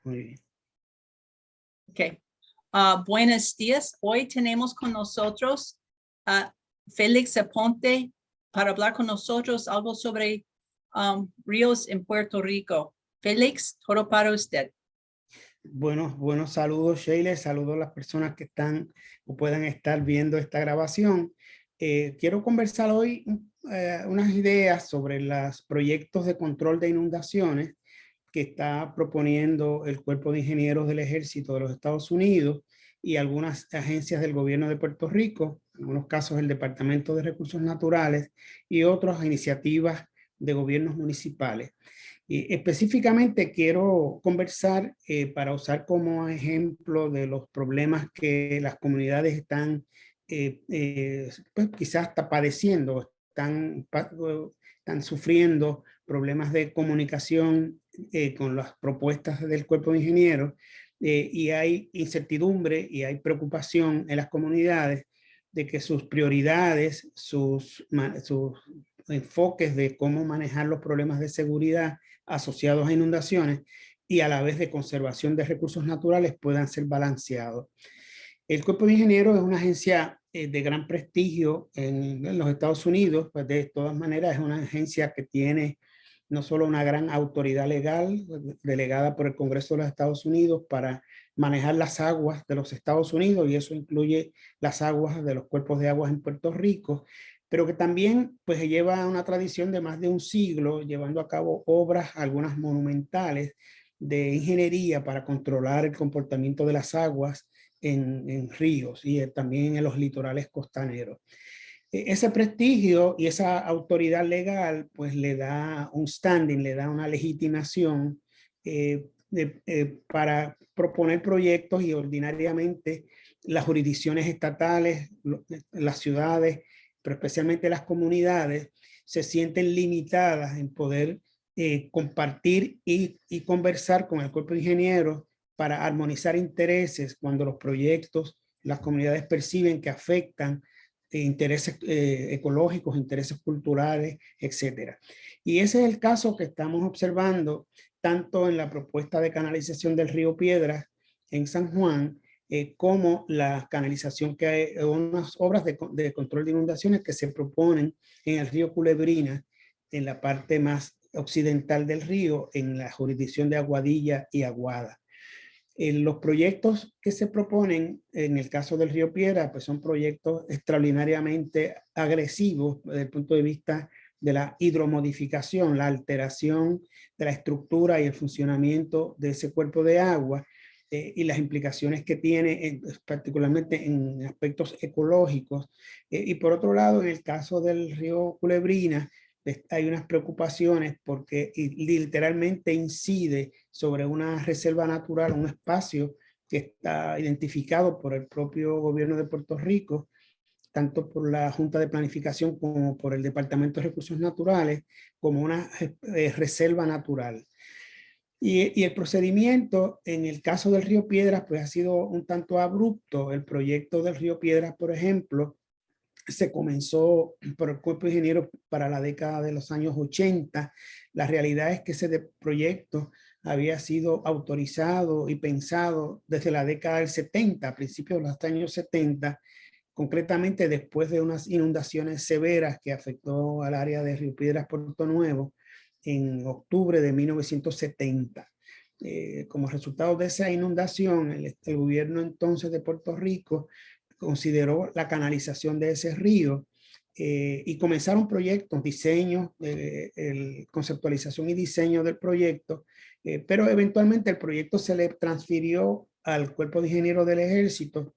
Muy bien. Okay. Buenos días. Hoy tenemos con nosotros a Félix Aponte para hablar con nosotros algo sobre ríos en Puerto Rico. Félix, todo para usted. Buenos saludos, Sheila. Saludos a las personas que están o puedan estar viendo esta grabación. Quiero conversar hoy unas ideas sobre los proyectos de control de inundaciones que está proponiendo el Cuerpo de Ingenieros del Ejército de los Estados Unidos y algunas agencias del gobierno de Puerto Rico, en algunos casos el Departamento de Recursos Naturales y otras iniciativas de gobiernos municipales. Y específicamente quiero conversar para usar como ejemplo de los problemas que las comunidades están pues quizás hasta padeciendo, están sufriendo problemas de comunicación con las propuestas del Cuerpo de Ingenieros y hay incertidumbre y hay preocupación en las comunidades de que sus prioridades, sus enfoques de cómo manejar los problemas de seguridad asociados a inundaciones y a la vez de conservación de recursos naturales puedan ser balanceados. El Cuerpo de Ingenieros es una agencia de gran prestigio en los Estados Unidos, pues de todas maneras es una agencia que tiene no solo una gran autoridad legal delegada por el Congreso de los Estados Unidos para manejar las aguas de los Estados Unidos, y eso incluye las aguas de los cuerpos de aguas en Puerto Rico, pero que también pues lleva una tradición de más de un siglo llevando a cabo obras, algunas monumentales, de ingeniería para controlar el comportamiento de las aguas en ríos y también en los litorales costaneros. Ese prestigio y esa autoridad legal pues le da un standing, le da una legitimación para proponer proyectos, y ordinariamente las jurisdicciones estatales, las ciudades, pero especialmente las comunidades, se sienten limitadas en poder compartir y conversar con el cuerpo de ingenieros para armonizar intereses cuando los proyectos, las comunidades perciben que afectan intereses ecológicos, intereses culturales, etcétera. Y ese es el caso que estamos observando tanto en la propuesta de canalización del río Piedras en San Juan, como la canalización que hay, unas obras de control de inundaciones que se proponen en el río Culebrina, en la parte más occidental del río, en la jurisdicción de Aguadilla y Aguada. Los proyectos que se proponen en el caso del río Piedras pues son proyectos extraordinariamente agresivos desde el punto de vista de la hidromodificación, la alteración de la estructura y el funcionamiento de ese cuerpo de agua, y las implicaciones que tiene particularmente en aspectos ecológicos. Y por otro lado, en el caso del río Culebrina, hay unas preocupaciones porque literalmente incide sobre una reserva natural, un espacio que está identificado por el propio gobierno de Puerto Rico, tanto por la Junta de Planificación como por el Departamento de Recursos Naturales, como una reserva natural. Y el procedimiento en el caso del río Piedras pues ha sido un tanto abrupto. El proyecto del río Piedras, por ejemplo, se comenzó por el Cuerpo de Ingenieros para la década de los años 80. La realidad es que ese proyecto había sido autorizado y pensado desde la década del 70, a principios de los años 70, concretamente después de unas inundaciones severas que afectó al área de Río Piedras, Puerto Nuevo, en octubre de 1970. Como resultado de esa inundación, el gobierno entonces de Puerto Rico consideró la canalización de ese río, y comenzaron proyectos, diseños, conceptualización y diseño del proyecto, pero eventualmente el proyecto se le transfirió al Cuerpo de Ingenieros del Ejército.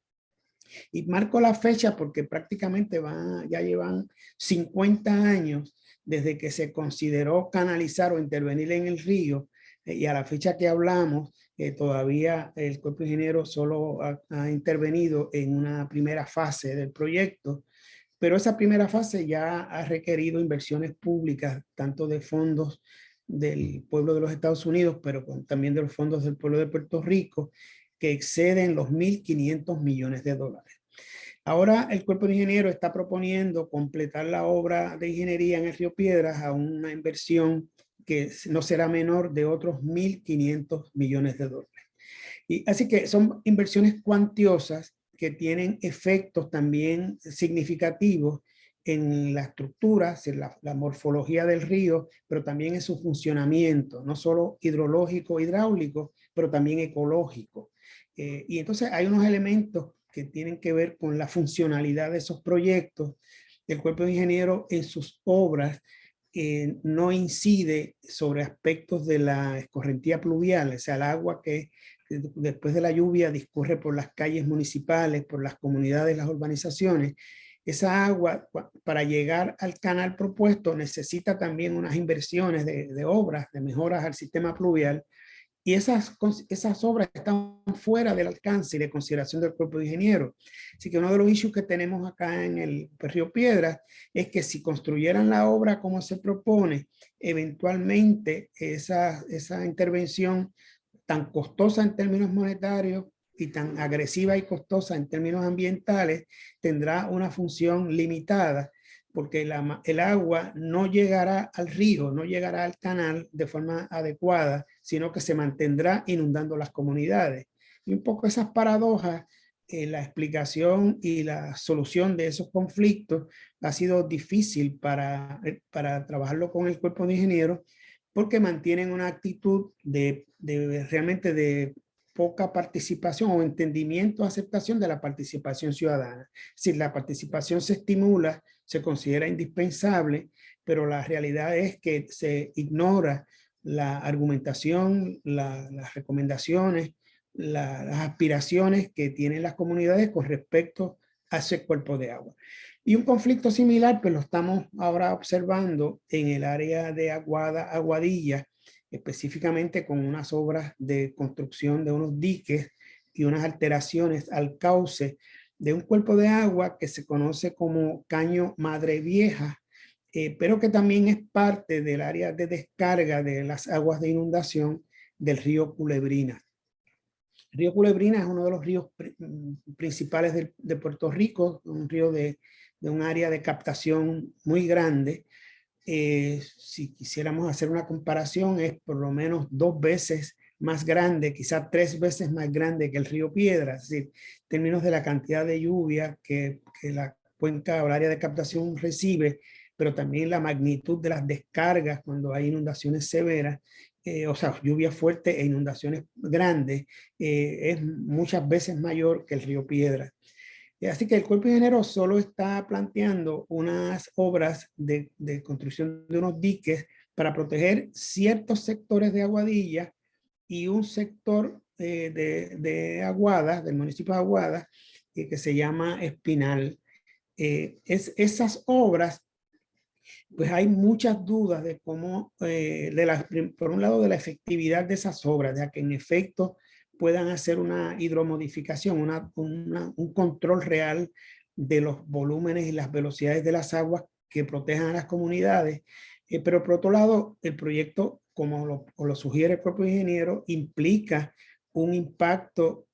Y marco la fecha porque prácticamente ya llevan 50 años desde que se consideró canalizar o intervenir en el río, y a la fecha que hablamos, todavía el Cuerpo de Ingenieros solo ha intervenido en una primera fase del proyecto, pero esa primera fase ya ha requerido inversiones públicas, tanto de fondos del pueblo de los Estados Unidos, pero también de los fondos del pueblo de Puerto Rico, que exceden los 1.500 millones de dólares. Ahora el Cuerpo de Ingenieros está proponiendo completar la obra de ingeniería en el río Piedras a una inversión que no será menor de otros 1.500 millones de dólares. Y así que son inversiones cuantiosas que tienen efectos también significativos en la estructura, en la morfología del río, pero también en su funcionamiento, no solo hidrológico, hidráulico, pero también ecológico. Y entonces hay unos elementos que tienen que ver con la funcionalidad de esos proyectos. El cuerpo de ingeniero en sus obras no incide sobre aspectos de la escorrentía pluvial, o sea, el agua que después de la lluvia discurre por las calles municipales, por las comunidades, las urbanizaciones. Esa agua, para llegar al canal propuesto, necesita también unas inversiones de obras, de mejoras al sistema pluvial, y esas obras están fuera del alcance y de consideración del cuerpo de ingeniero. Así que uno de los issues que tenemos acá en el Río Piedras es que si construyeran la obra como se propone, eventualmente esa intervención tan costosa en términos monetarios y tan agresiva y costosa en términos ambientales tendrá una función limitada, porque el agua no llegará al río, no llegará al canal de forma adecuada, sino que se mantendrá inundando las comunidades. Y un poco esas paradojas, la explicación y la solución de esos conflictos ha sido difícil para trabajarlo con el cuerpo de ingenieros, porque mantienen una actitud realmente de poca participación o entendimiento, aceptación de la participación ciudadana. Si la participación se estimula, se considera indispensable, pero la realidad es que se ignora la argumentación, las recomendaciones, las aspiraciones que tienen las comunidades con respecto a ese cuerpo de agua. Y un conflicto similar, pues lo estamos ahora observando en el área de Aguadilla, específicamente con unas obras de construcción de unos diques y unas alteraciones al cauce de un cuerpo de agua que se conoce como Caño Madre Vieja, pero que también es parte del área de descarga de las aguas de inundación del río Culebrina. El río Culebrina es uno de los ríos principales de Puerto Rico, un río de un área de captación muy grande. Si quisiéramos hacer una comparación, es por lo menos 2 veces más grande, quizás 3 veces más grande que el río Piedras, es decir, en términos de la cantidad de lluvia que la cuenca o el área de captación recibe, pero también la magnitud de las descargas cuando hay inundaciones severas, o sea, lluvia fuerte e inundaciones grandes, es muchas veces mayor que el río Piedras. Así que el cuerpo de ingeniero solo está planteando unas obras de construcción de unos diques para proteger ciertos sectores de Aguadilla y un sector de Aguadas, del municipio de Aguadas, que se llama Espinal. Esas obras, pues hay muchas dudas de cómo, por un lado, de la efectividad de esas obras, de que en efecto puedan hacer una hidromodificación, un control real de los volúmenes y las velocidades de las aguas que protejan a las comunidades. Pero por otro lado, el proyecto, como lo sugiere el propio ingeniero, implica un impacto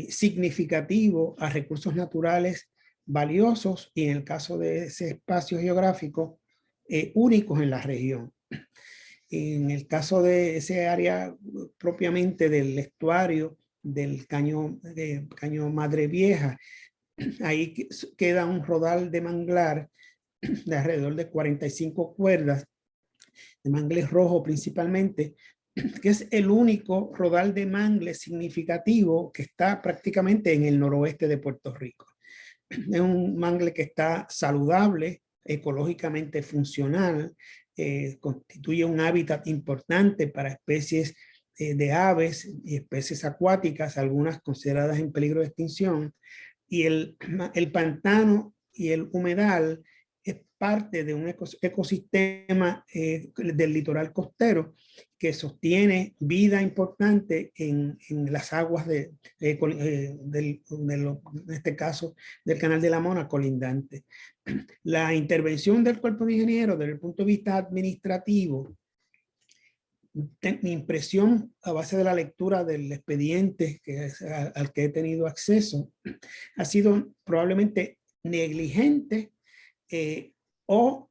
significativo a recursos naturales valiosos y en el caso de ese espacio geográfico, únicos en la región. En el caso de ese área propiamente del estuario del caño Madre Vieja, ahí queda un rodal de manglar de alrededor de 45 cuerdas, de mangles rojo principalmente, que es el único rodal de mangle significativo que está prácticamente en el noroeste de Puerto Rico. Es un mangle que está saludable, ecológicamente funcional, constituye un hábitat importante para especies de aves y especies acuáticas, algunas consideradas en peligro de extinción, y el pantano y el humedal es parte de un ecosistema del litoral costero que sostiene vida importante en las aguas en este caso del Canal de la Mona colindante. La intervención del cuerpo de ingenieros desde el punto de vista administrativo, mi impresión a base de la lectura del expediente al que he tenido acceso, ha sido probablemente negligente o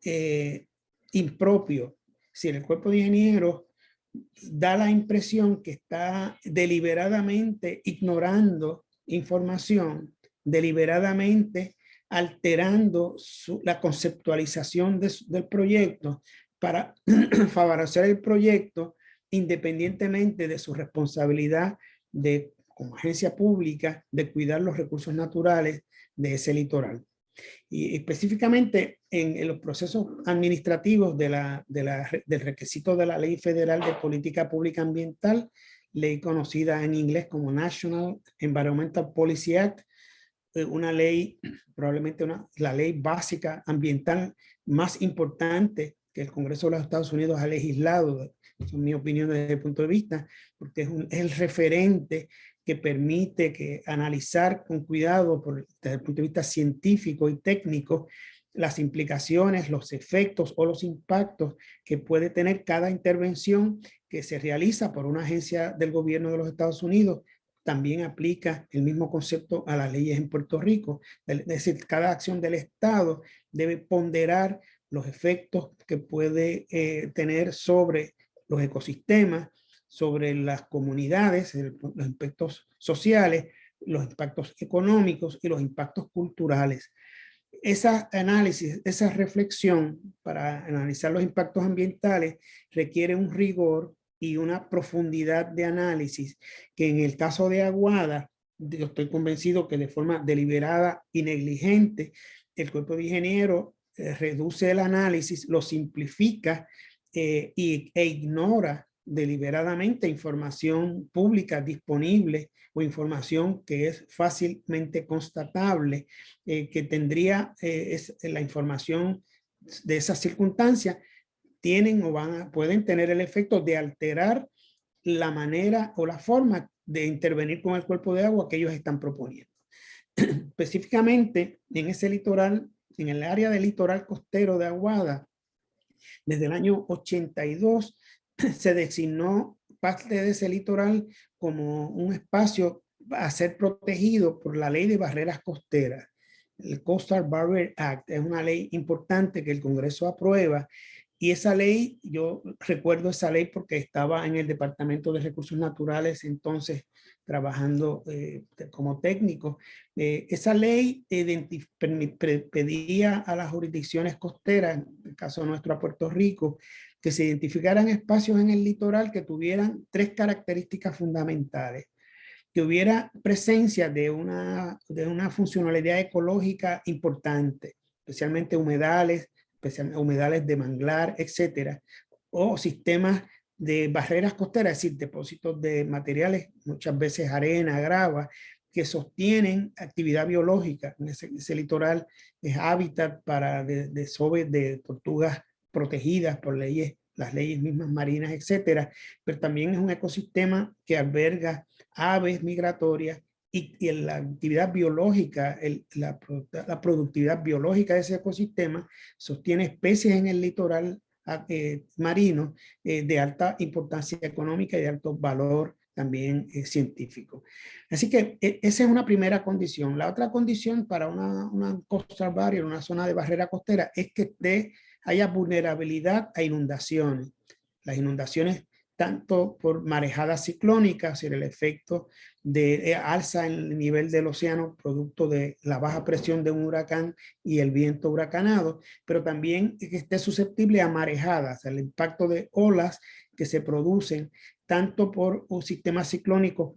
impropio. Si el cuerpo de ingenieros da la impresión que está deliberadamente ignorando información, deliberadamente alterando la conceptualización del proyecto para favorecer el proyecto independientemente de su responsabilidad como agencia pública de cuidar los recursos naturales de ese litoral. Y específicamente en los procesos administrativos del requisito de la Ley Federal de Política Pública Ambiental, ley conocida en inglés como National Environmental Policy Act, una ley, probablemente la ley básica ambiental más importante que el Congreso de los Estados Unidos ha legislado, en mi opinión desde el punto de vista, porque es el referente que permite analizar con cuidado desde el punto de vista científico y técnico las implicaciones, los efectos o los impactos que puede tener cada intervención que se realiza por una agencia del gobierno de los Estados Unidos. También aplica el mismo concepto a las leyes en Puerto Rico. Es decir, cada acción del Estado debe ponderar los efectos que puede tener sobre los ecosistemas, sobre las comunidades, los impactos sociales, los impactos económicos y los impactos culturales. Ese análisis, esa reflexión para analizar los impactos ambientales requiere un rigor y una profundidad de análisis que en el caso de Aguada, yo estoy convencido que de forma deliberada y negligente, el cuerpo de ingenieros reduce el análisis, lo simplifica e ignora deliberadamente información pública disponible o información que es fácilmente constatable, que tendría la información de esas circunstancias, tienen o pueden tener el efecto de alterar la manera o la forma de intervenir con el cuerpo de agua que ellos están proponiendo. Específicamente en ese litoral, en el área del litoral costero de Aguada, desde el año 82 se designó parte de ese litoral como un espacio a ser protegido por la ley de barreras costeras. El Coastal Barrier Act es una ley importante que el Congreso aprueba, y esa ley, yo recuerdo esa ley porque estaba en el Departamento de Recursos Naturales entonces trabajando como técnico. Esa ley pedía a las jurisdicciones costeras, en el caso nuestro a Puerto Rico, que se identificaran espacios en el litoral que tuvieran 3 características fundamentales: que hubiera presencia de una funcionalidad ecológica importante, especialmente humedales de manglar, etcétera, o sistemas de barreras costeras, es decir, depósitos de materiales, muchas veces arena, grava, que sostienen actividad biológica. En ese litoral es hábitat para de tortugas protegidas por las leyes mismas marinas, etcétera, pero también es un ecosistema que alberga aves migratorias y la actividad biológica, la productividad biológica de ese ecosistema sostiene especies en el litoral marino de alta importancia económica y de alto valor también científico. Así que esa es una primera condición. La otra condición para una coastal barrier, una zona de barrera costera, es que haya vulnerabilidad a inundaciones. Las inundaciones tanto por marejadas ciclónicas, el efecto de alza en el nivel del océano producto de la baja presión de un huracán y el viento huracanado, pero también que esté susceptible a marejadas, el impacto de olas que se producen tanto por sistemas ciclónicos,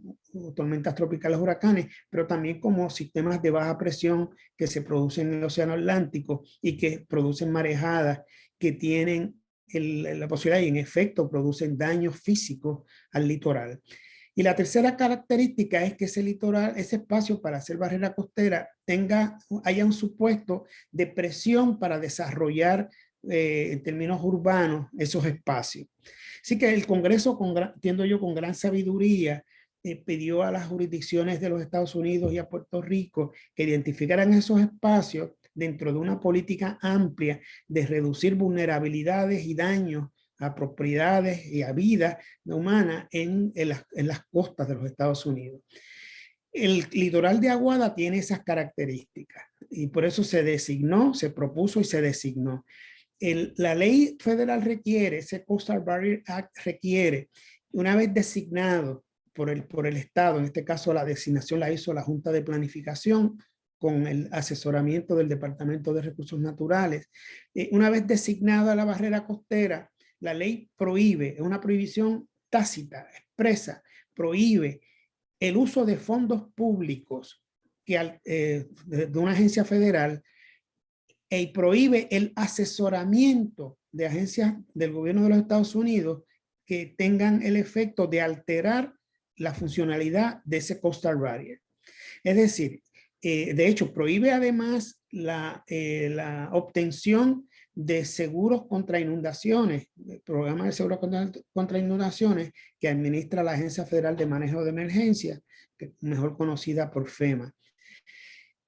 tormentas tropicales, huracanes, pero también como sistemas de baja presión que se producen en el océano Atlántico y que producen marejadas que tienen la posibilidad y en efecto producen daños físicos al litoral. Y la tercera característica es que ese litoral, ese espacio para hacer barrera costera, haya un supuesto de presión para desarrollar en términos urbanos esos espacios. Así que el Congreso, entiendo yo, con gran sabiduría, pidió a las jurisdicciones de los Estados Unidos y a Puerto Rico que identificaran esos espacios dentro de una política amplia de reducir vulnerabilidades y daños a propiedades y a vida humana en las costas de los Estados Unidos. El litoral de Aguada tiene esas características y por eso se designó, se propuso y se designó. La ley federal requiere, ese Coastal Barrier Act requiere, una vez designado por el Estado, en este caso la designación la hizo la Junta de Planificación con el asesoramiento del Departamento de Recursos Naturales. Una vez designada la barrera costera, la ley prohíbe, es una prohibición tácita, expresa, prohíbe el uso de fondos públicos de una agencia federal y prohíbe el asesoramiento de agencias del gobierno de los Estados Unidos que tengan el efecto de alterar la funcionalidad de ese coastal barrier. Es decir, de hecho, prohíbe además la obtención de seguros contra inundaciones, el programa de seguros contra inundaciones que administra la Agencia Federal de Manejo de Emergencia, mejor conocida por FEMA.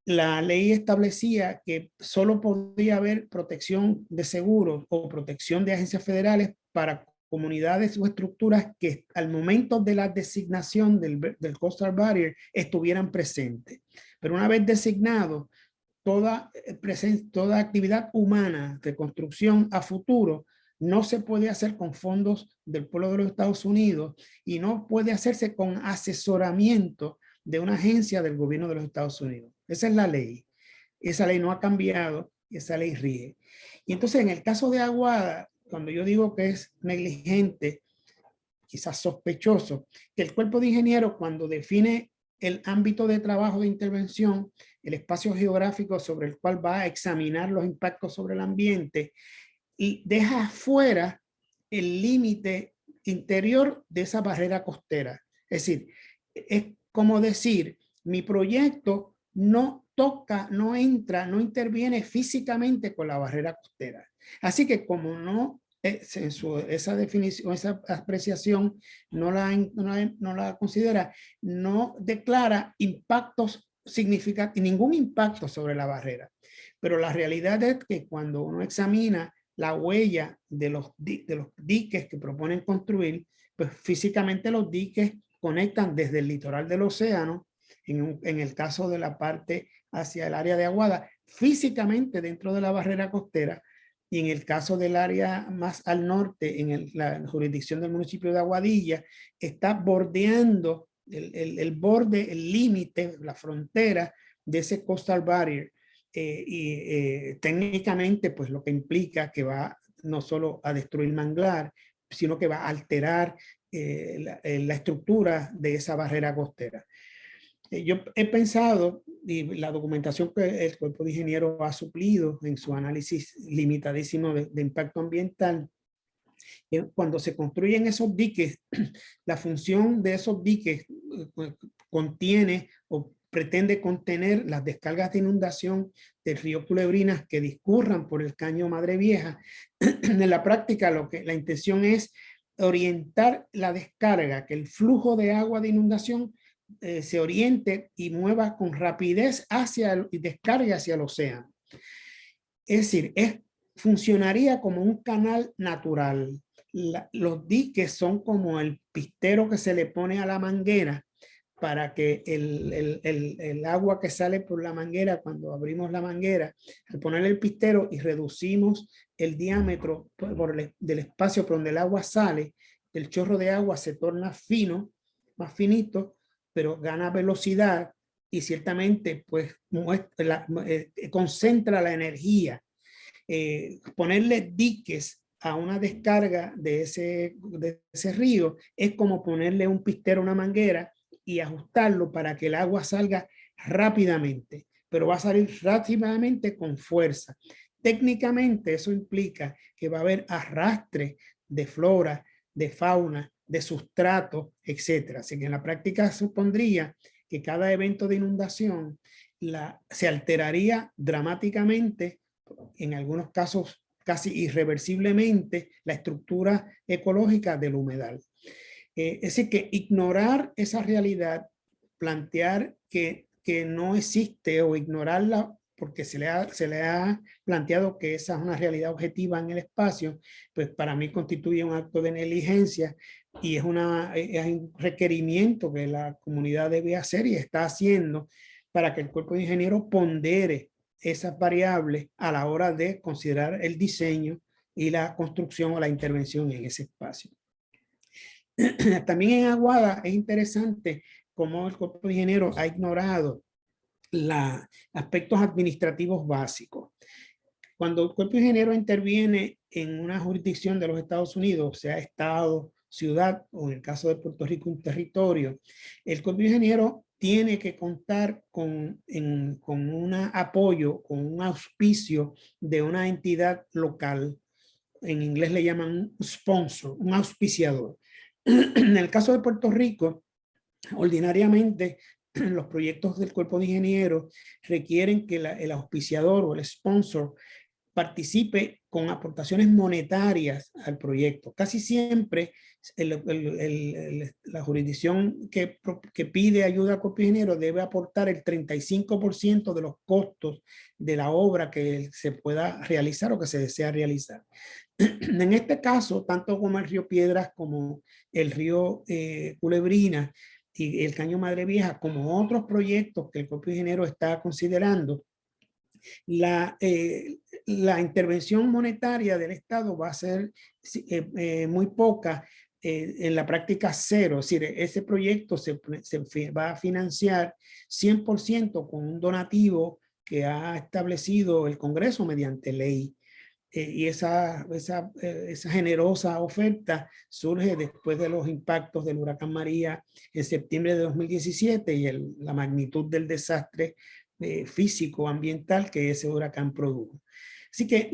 La ley establecía que solo podía haber protección de seguros o protección de agencias federales para comunidades o estructuras que al momento de la designación del Coastal Barrier estuvieran presentes. Pero una vez designado, toda actividad humana de construcción a futuro no se puede hacer con fondos del pueblo de los Estados Unidos y no puede hacerse con asesoramiento de una agencia del gobierno de los Estados Unidos. Esa es la ley. Esa ley no ha cambiado y esa ley rige. Y entonces en el caso de Aguada, cuando yo digo que es negligente, quizás sospechoso, que el cuerpo de ingenieros cuando define el ámbito de trabajo de intervención, el espacio geográfico sobre el cual va a examinar los impactos sobre el ambiente, y deja fuera el límite interior de esa barrera costera. Es decir, es como decir, mi proyecto no toca, no entra, no interviene físicamente con la barrera costera. Así que como no, esa definición, esa apreciación no la considera, no declara impactos significativos, ningún impacto sobre la barrera. Pero la realidad es que cuando uno examina la huella de los diques que proponen construir, pues físicamente los diques conectan desde el litoral del océano, en el caso de la parte hacia el área de Aguada, físicamente dentro de la barrera costera, y en el caso del área más al norte, en la jurisdicción del municipio de Aguadilla, está bordeando el borde, el límite, la frontera de ese coastal barrier. Técnicamente, pues lo que implica que va no solo a destruir manglar, sino que va a alterar la estructura de esa barrera costera. Yo he pensado, y la documentación que el cuerpo de ingenieros ha suplido en su análisis limitadísimo de impacto ambiental, cuando se construyen esos diques, la función de esos diques contiene o pretende contener las descargas de inundación del río Culebrinas que discurran por el caño Madre Vieja. En la práctica, la intención es orientar la descarga, que el flujo de agua de inundación se oriente y mueva con rapidez y descargue hacia el océano. Es decir, funcionaría como un canal natural. Los diques son como el pistero que se le pone a la manguera para que el agua que sale por la manguera, cuando abrimos la manguera, al ponerle el pistero y reducimos el diámetro del espacio por donde el agua sale, el chorro de agua se torna fino, más finito, pero gana velocidad y ciertamente pues concentra la energía. Ponerle diques a una descarga de ese río es como ponerle un pistero a una manguera y ajustarlo para que el agua salga rápidamente, pero va a salir rápidamente con fuerza. Técnicamente eso implica que va a haber arrastre de flora, de fauna, de sustrato, etcétera. Así que en la práctica supondría que cada evento de inundación se alteraría dramáticamente, en algunos casos casi irreversiblemente, la estructura ecológica del humedal. Es decir, que ignorar esa realidad, plantear que no existe o ignorarla porque se le ha planteado que esa es una realidad objetiva en el espacio, pues para mí constituye un acto de negligencia y es un requerimiento que la comunidad debe hacer y está haciendo para que el cuerpo de ingenieros pondere esas variables a la hora de considerar el diseño y la construcción o la intervención en ese espacio. También en Aguada es interesante cómo el Cuerpo de Ingenieros ha ignorado los aspectos administrativos básicos. Cuando el Cuerpo de Ingenieros interviene en una jurisdicción de los Estados Unidos, sea estado, ciudad o en el caso de Puerto Rico un territorio, el Cuerpo de Ingenieros tiene que contar con un apoyo, con un auspicio de una entidad local. En inglés le llaman sponsor, un auspiciador. En el caso de Puerto Rico, ordinariamente los proyectos del Cuerpo de Ingenieros requieren que el auspiciador o el sponsor participe con aportaciones monetarias al proyecto. Casi siempre la jurisdicción que pide ayuda al Cuerpo de Ingenieros debe aportar el 35% de los costos de la obra que se pueda realizar o que se desea realizar. En este caso, tanto como el río Piedras como el río Culebrina y el Caño Madre Vieja, como otros proyectos que el Cuerpo de Ingenieros está considerando, la intervención monetaria del Estado va a ser muy poca, en la práctica cero. Es decir, ese proyecto se va a financiar 100% con un donativo que ha establecido el Congreso mediante ley. Y esa generosa oferta surge después de los impactos del huracán María en septiembre de 2017 y la magnitud del desastre físico ambiental que ese huracán produjo. Así que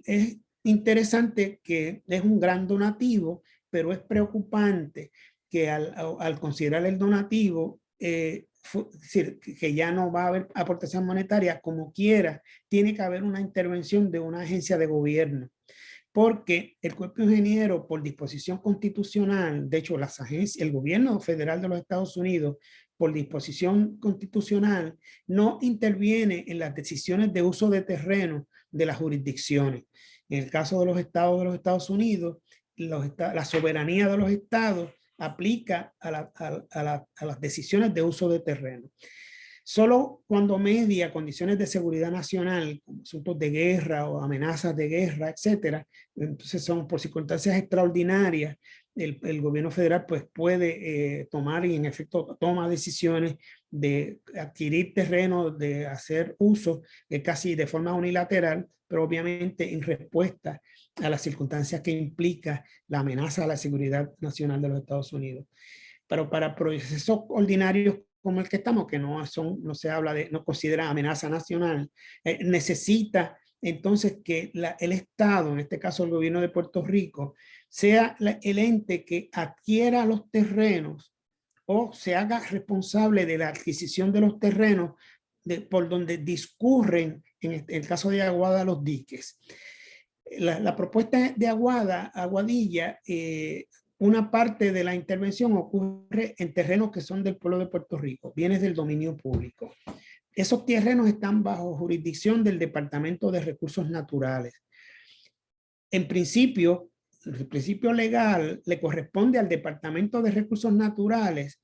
es interesante que es un gran donativo, pero es preocupante que al considerar el donativo, es decir, que ya no va a haber aportación monetaria, como quiera, tiene que haber una intervención de una agencia de gobierno, porque el Cuerpo de Ingenieros, por disposición constitucional, de hecho, las agencias, el gobierno federal de los Estados Unidos, por disposición constitucional, no interviene en las decisiones de uso de terreno de las jurisdicciones. En el caso de los estados de los Estados Unidos, la soberanía de los estados aplica a las decisiones de uso de terreno. Solo cuando media condiciones de seguridad nacional, como asuntos de guerra o amenazas de guerra, etcétera, entonces son por circunstancias extraordinarias, el gobierno federal pues puede tomar y en efecto toma decisiones de adquirir terreno, de hacer uso casi de forma unilateral, pero obviamente en respuesta a las circunstancias que implica la amenaza a la seguridad nacional de los Estados Unidos. Pero para procesos ordinarios como el que estamos, que no se habla de, no considera amenaza nacional, necesita entonces que el Estado, en este caso el gobierno de Puerto Rico, sea el ente que adquiera los terrenos o se haga responsable de la adquisición de los terrenos por donde discurren, en el caso de Aguada, los diques. La propuesta de Aguadilla, una parte de la intervención ocurre en terrenos que son del pueblo de Puerto Rico, bienes del dominio público. Esos terrenos están bajo jurisdicción del Departamento de Recursos Naturales. En principio, el principio legal le corresponde al Departamento de Recursos Naturales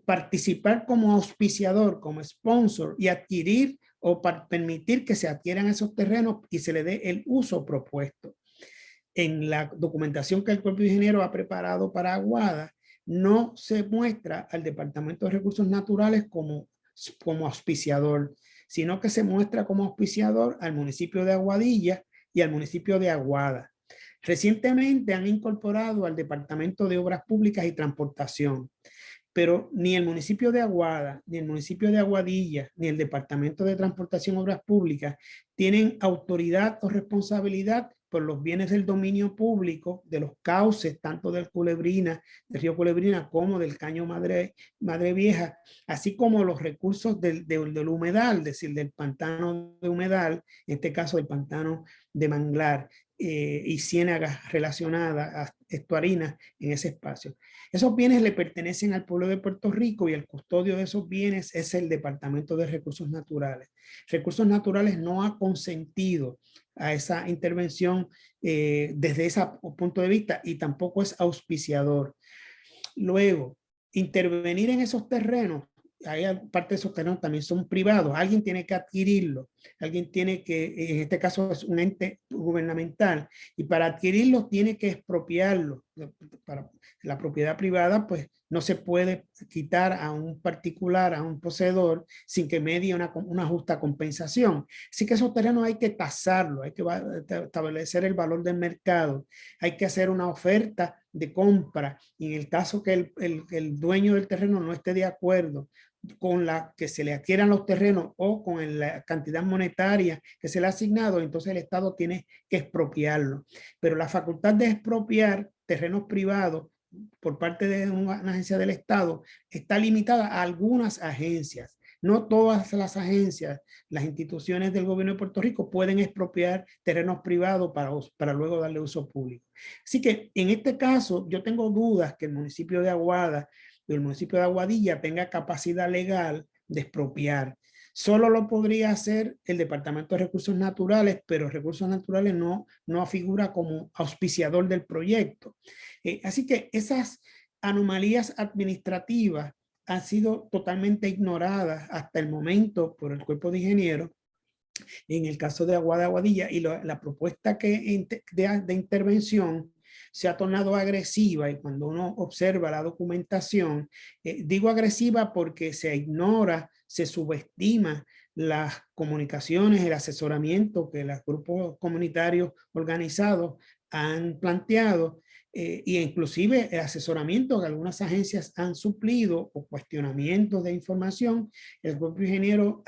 participar como auspiciador, como sponsor y adquirir o permitir que se adquieran esos terrenos y se le dé el uso propuesto. En la documentación que el Cuerpo de Ingenieros ha preparado para Aguada, no se muestra al Departamento de Recursos Naturales como auspiciador, sino que se muestra como auspiciador al municipio de Aguadilla y al municipio de Aguada. Recientemente han incorporado al Departamento de Obras Públicas y Transportación, pero ni el municipio de Aguada, ni el municipio de Aguadilla, ni el Departamento de Transportación y Obras Públicas tienen autoridad o responsabilidad por los bienes del dominio público, de los cauces, tanto del Culebrina, del río Culebrina, como del Caño Madre Vieja, así como los recursos del humedal, es decir, del pantano de humedal, en este caso del pantano de manglar, y ciénagas relacionadas, estuarinas, en ese espacio. Esos bienes le pertenecen al pueblo de Puerto Rico y el custodio de esos bienes es el Departamento de Recursos Naturales. Recursos Naturales no ha consentido a esa intervención desde ese punto de vista y tampoco es auspiciador. Luego, intervenir en esos terrenos hay parte de esos terrenos también son privados, alguien tiene que adquirirlos, alguien tiene que, en este caso es un ente gubernamental, y para adquirirlos tiene que expropiarlos. Para la propiedad privada, pues no se puede quitar a un particular, a un poseedor, sin que medie una justa compensación. Así que esos terrenos hay que tasarlos, hay que establecer el valor del mercado, hay que hacer una oferta de compra, y en el caso que el dueño del terreno no esté de acuerdo con la que se le adquieran los terrenos o con la cantidad monetaria que se le ha asignado, entonces el Estado tiene que expropiarlo. Pero la facultad de expropiar terrenos privados por parte de una agencia del Estado está limitada a algunas agencias. No todas las agencias, las instituciones del gobierno de Puerto Rico pueden expropiar terrenos privados para luego darle uso público. Así que en este caso yo tengo dudas que el municipio de Aguada, el municipio de Aguadilla tenga capacidad legal de expropiar. Solo lo podría hacer el Departamento de Recursos Naturales, pero Recursos Naturales no figura como auspiciador del proyecto. Así que esas anomalías administrativas han sido totalmente ignoradas hasta el momento por el cuerpo de ingenieros en el caso de Aguadilla, y la propuesta de intervención se ha tornado agresiva, y cuando uno observa la documentación, digo agresiva porque se ignora, se subestima las comunicaciones, el asesoramiento que los grupos comunitarios organizados han planteado, y inclusive el asesoramiento que algunas agencias han suplido o cuestionamientos de información. El grupo ingeniero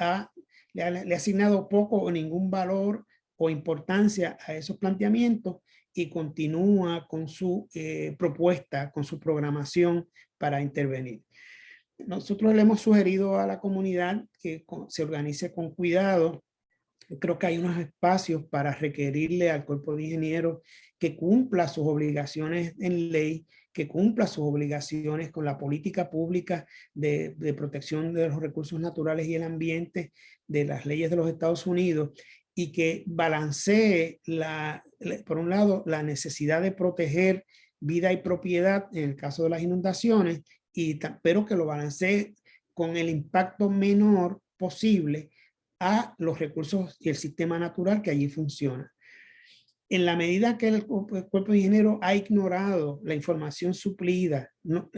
le ha asignado poco o ningún valor o importancia a esos planteamientos, y continúa con su propuesta, con su programación para intervenir. Nosotros le hemos sugerido a la comunidad que se organice con cuidado. Creo que hay unos espacios para requerirle al cuerpo de ingenieros que cumpla sus obligaciones en ley, que cumpla sus obligaciones con la política pública de protección de los recursos naturales y el ambiente, de las leyes de los Estados Unidos, y que balancee, por un lado, la necesidad de proteger vida y propiedad en el caso de las inundaciones, pero que lo balancee con el impacto menor posible a los recursos y el sistema natural que allí funciona. En la medida que el cuerpo de ingenieros ha ignorado la información suplida,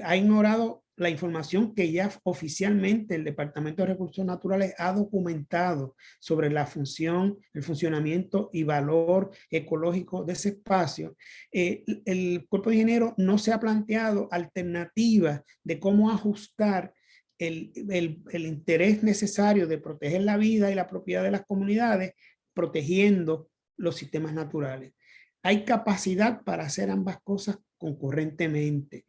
ha ignorado la información que ya oficialmente el Departamento de Recursos Naturales ha documentado sobre la función, el funcionamiento y valor ecológico de ese espacio, el cuerpo de ingenieros no se ha planteado alternativas de cómo ajustar el interés necesario de proteger la vida y la propiedad de las comunidades, protegiendo los sistemas naturales. Hay capacidad para hacer ambas cosas concurrentemente,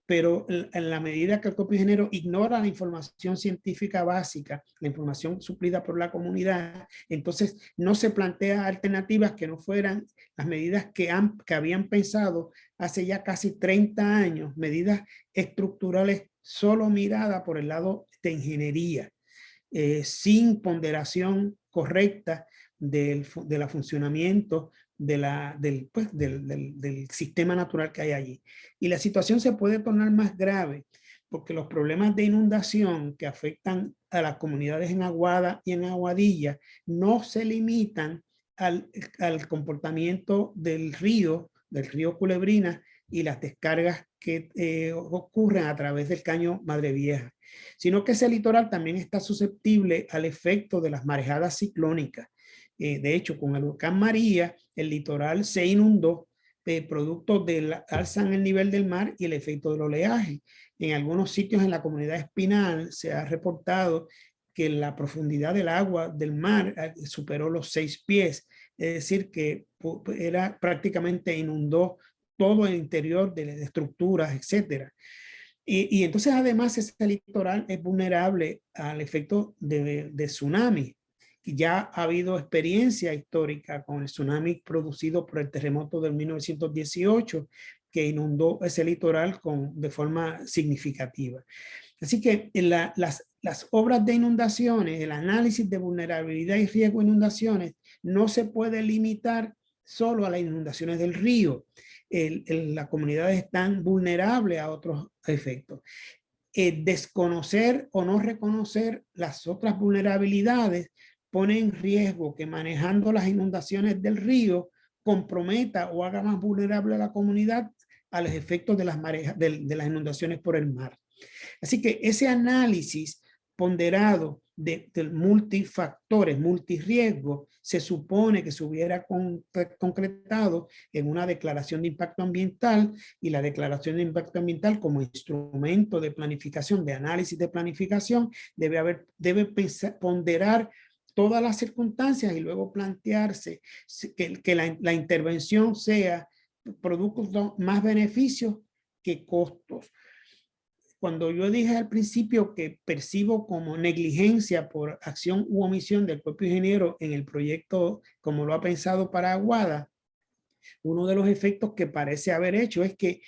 pero en la medida que el cuerpo de ingenieros ignora la información científica básica, la información suplida por la comunidad, entonces no se plantea alternativas que no fueran las medidas que habían pensado hace ya casi 30 años, medidas estructurales solo miradas por el lado de ingeniería, sin ponderación correcta del funcionamiento del sistema natural que hay allí. Y la situación se puede tornar más grave porque los problemas de inundación que afectan a las comunidades en Aguada y en Aguadilla no se limitan al comportamiento del río Culebrina y las descargas que ocurren a través del caño Madre Vieja, sino que ese litoral también está susceptible al efecto de las marejadas ciclónicas. De hecho, con el huracán María, el litoral se inundó producto del alza en el nivel del mar y el efecto del oleaje. En algunos sitios en la comunidad Espinal se ha reportado que la profundidad del agua del mar superó los 6 pies, es decir, que prácticamente inundó todo el interior de estructuras, etcétera. Y entonces además ese litoral es vulnerable al efecto de tsunami. Ya ha habido experiencia histórica con el tsunami producido por el terremoto del 1918 que inundó ese litoral de forma significativa. Así que las obras de inundaciones, el análisis de vulnerabilidad y riesgo de inundaciones no se puede limitar solo a las inundaciones del río. Las comunidades están vulnerables a otros efectos. desconocer o no reconocer las otras vulnerabilidades pone en riesgo que manejando las inundaciones del río comprometa o haga más vulnerable a la comunidad a los efectos de las marejas, de las inundaciones por el mar. Así que ese análisis ponderado de multifactores, multirriesgos, se supone que se hubiera concretado en una declaración de impacto ambiental, y la declaración de impacto ambiental como instrumento de planificación, de análisis de planificación, debe ponderar todas las circunstancias y luego plantearse que la intervención sea producto más beneficios que costos. Cuando yo dije al principio que percibo como negligencia por acción u omisión del propio ingeniero en el proyecto como lo ha pensado para Aguada, uno de los efectos que parece haber hecho es que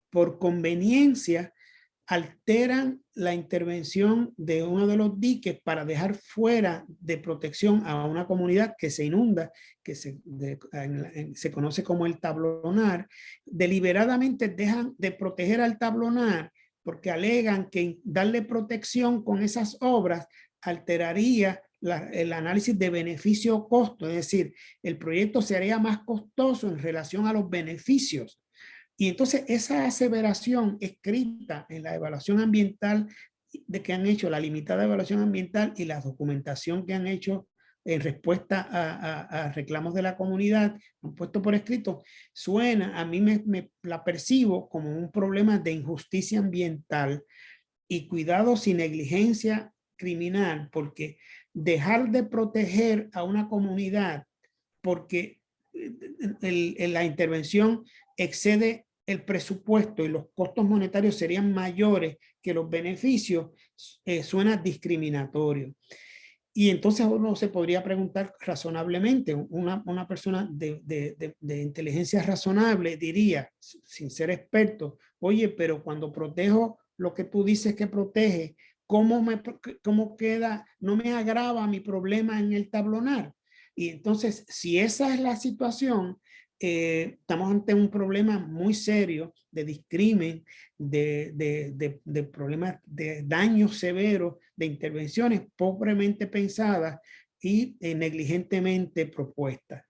por conveniencia alteran la intervención de uno de los diques para dejar fuera de protección a una comunidad que se inunda, que se conoce como el tablonar. Deliberadamente dejan de proteger al tablonar porque alegan que darle protección con esas obras alteraría el análisis de beneficio-costo, es decir, el proyecto sería más costoso en relación a los beneficios. Y entonces esa aseveración escrita en la evaluación ambiental de que han hecho, la limitada evaluación ambiental y la documentación que han hecho en respuesta a reclamos de la comunidad, han puesto por escrito, suena, a mí me la percibo como un problema de injusticia ambiental y cuidado sin negligencia criminal, porque dejar de proteger a una comunidad porque la intervención excede el presupuesto y los costos monetarios serían mayores que los beneficios, suena discriminatorio. Y entonces uno se podría preguntar razonablemente, una persona de inteligencia razonable diría, sin ser experto, oye, pero cuando protejo lo que tú dices que protege, ¿cómo queda? No me agrava mi problema en el tablonar. Y entonces, si esa es la situación, estamos ante un problema muy serio de discrimen, de problemas de daños severos, de intervenciones pobremente pensadas y negligentemente propuestas.